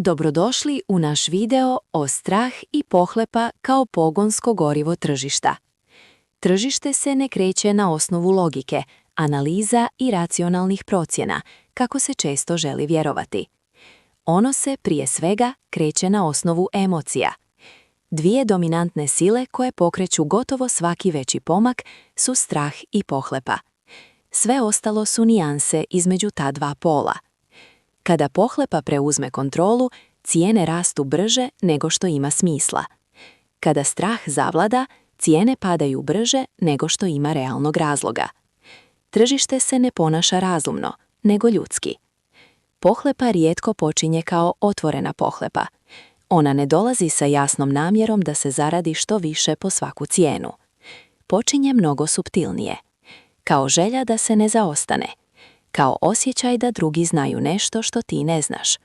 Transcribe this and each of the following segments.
Dobrodošli u naš video o strah i pohlepa kao pogonsko gorivo tržišta. Tržište se ne kreće na osnovu logike, analiza i racionalnih procjena, kako se često želi vjerovati. Ono se prije svega kreće na osnovu emocija. Dvije dominantne sile koje pokreću gotovo svaki veći pomak su strah i pohlepa. Sve ostalo su nijanse između ta dva pola. Kada pohlepa preuzme kontrolu, cijene rastu brže nego što ima smisla. Kada strah zavlada, cijene padaju brže nego što ima realnog razloga. Tržište se ne ponaša razumno, nego ljudski. Pohlepa rijetko počinje kao otvorena pohlepa. Ona ne dolazi sa jasnom namjerom da se zaradi što više po svaku cijenu. Počinje mnogo suptilnije. Kao želja da se ne zaostane. Kao osjećaj da drugi znaju nešto što ti ne znaš.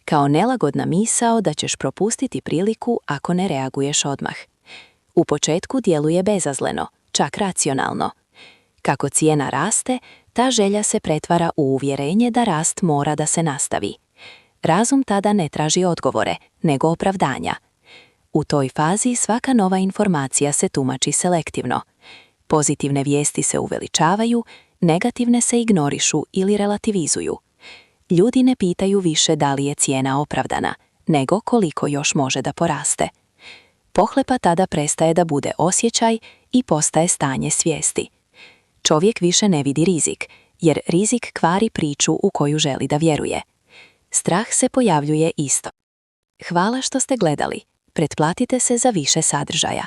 Kao nelagodna misao da ćeš propustiti priliku ako ne reaguješ odmah. U početku djeluje bezazleno, čak racionalno. Kako cijena raste, ta želja se pretvara u uvjerenje da rast mora da se nastavi. Razum tada ne traži odgovore, nego opravdanja. U toj fazi svaka nova informacija se tumači selektivno. Pozitivne vijesti se uveličavaju, negativne se ignorišu ili relativizuju. Ljudi ne pitaju više da li je cijena opravdana, nego koliko još može da poraste. Pohlepa tada prestaje da bude osjećaj i postaje stanje svijesti. Čovjek više ne vidi rizik, jer rizik kvari priču u koju želi da vjeruje. Strah se pojavljuje isto. Hvala što ste gledali. Pretplatite se za više sadržaja.